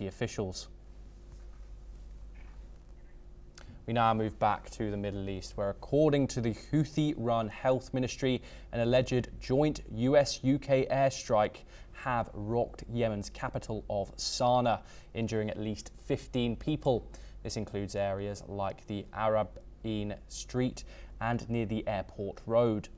officials. We now move back to the Middle East, where according to the Houthi-run health ministry, an alleged joint US-UK airstrike have rocked Yemen's capital of Sanaa, injuring at least 15 people. This includes areas like the Arabin Street and near the airport road.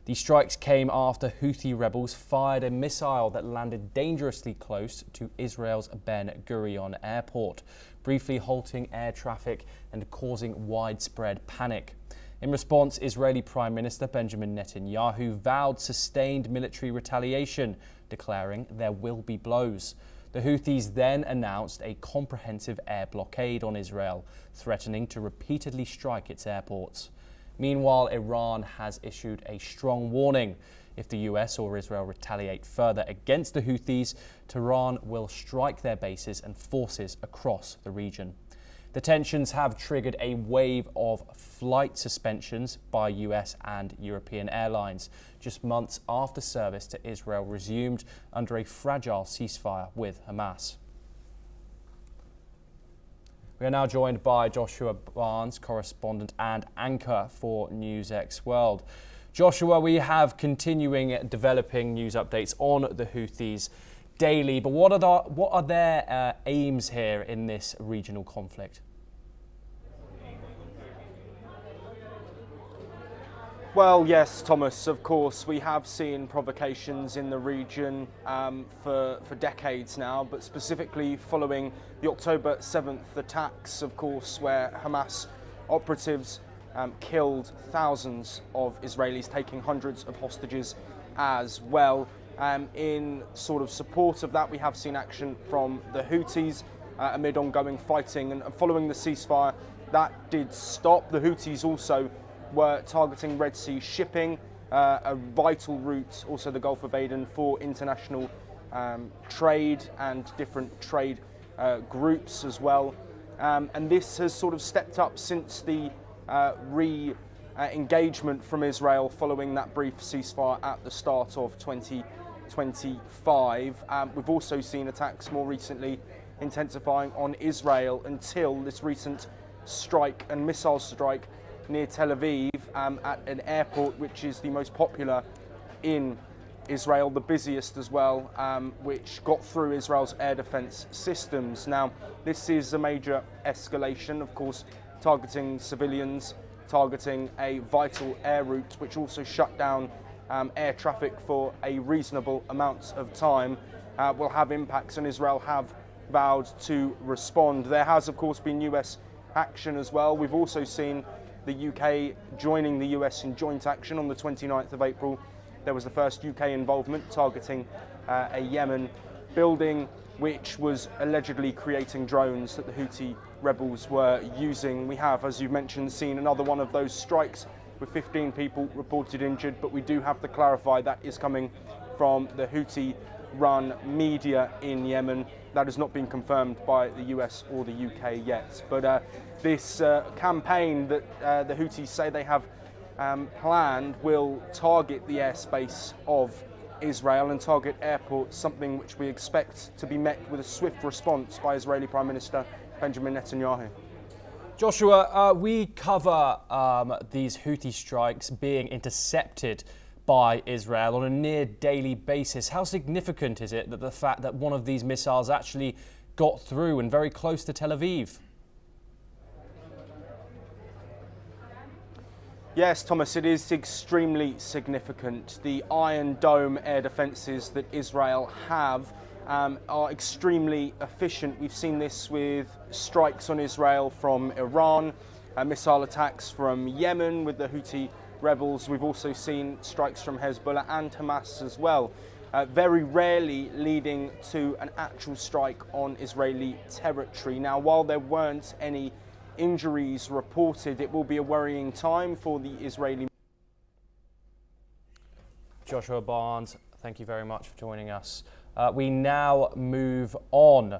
The strikes came after Houthi rebels fired a missile that landed dangerously close to Israel's Ben Gurion airport, briefly halting air traffic and causing widespread panic. In response, Israeli Prime Minister Benjamin Netanyahu vowed sustained military retaliation, declaring there will be blows. The Houthis then announced a comprehensive air blockade on Israel, threatening to repeatedly strike its airports. Meanwhile, Iran has issued a strong warning. If the US or Israel retaliate further against the Houthis, Tehran will strike their bases and forces across the region. The tensions have triggered a wave of flight suspensions by US and European airlines, just months after service to Israel resumed under a fragile ceasefire with Hamas. We are now joined by Joshua Barnes, correspondent and anchor for NewsX World. Joshua, we have continuing developing news updates on the Houthis daily, but what are their aims here in this regional conflict? Well, yes, Thomas, of course, we have seen provocations in the region for decades now, but specifically following the October 7th attacks, of course, where Hamas operatives killed thousands of Israelis, taking hundreds of hostages as well. In sort of support of that, we have seen action from the Houthis amid ongoing fighting, and following the ceasefire, that did stop. The Houthis also were targeting Red Sea shipping, a vital route, also the Gulf of Aden, for international trade and different trade groups as well. And this has sort of stepped up since the re-engagement from Israel following that brief ceasefire at the start of 2025. We've also seen attacks more recently intensifying on Israel until this recent strike and missile strike near Tel Aviv at an airport which is the most popular in Israel, the busiest as well, which got through Israel's air defense systems. Now, this is a major escalation, of course, targeting civilians, targeting a vital air route, which also shut down air traffic for a reasonable amount of time, will have impacts, and Israel have vowed to respond. There has, of course, been US action as well. We've also seen the UK joining the US in joint action on the 29th of April. There was the first UK involvement targeting a Yemen building which was allegedly creating drones that the Houthi rebels were using. We have, as you mentioned, seen another one of those strikes with 15 people reported injured, but we do have to clarify that is coming from the Houthi-run media in Yemen. That has not been confirmed by the US or the UK yet. But this campaign that the Houthis say they have planned will target the airspace of Israel and target airports, something which we expect to be met with a swift response by Israeli Prime Minister Benjamin Netanyahu. Joshua, we cover these Houthi strikes being intercepted by Israel on a near daily basis. How significant is it that the fact that one of these missiles actually got through and very close to Tel Aviv? Yes, Thomas, it is extremely significant. The Iron Dome air defences that Israel have are extremely efficient. We've seen this with strikes on Israel from Iran, missile attacks from Yemen with the Houthi rebels. We've also seen strikes from Hezbollah and Hamas as well, very rarely leading to an actual strike on Israeli territory. Now, while there weren't any injuries reported, it will be a worrying time for the Israeli. Joshua Barnes, thank you very much for joining us. We now move on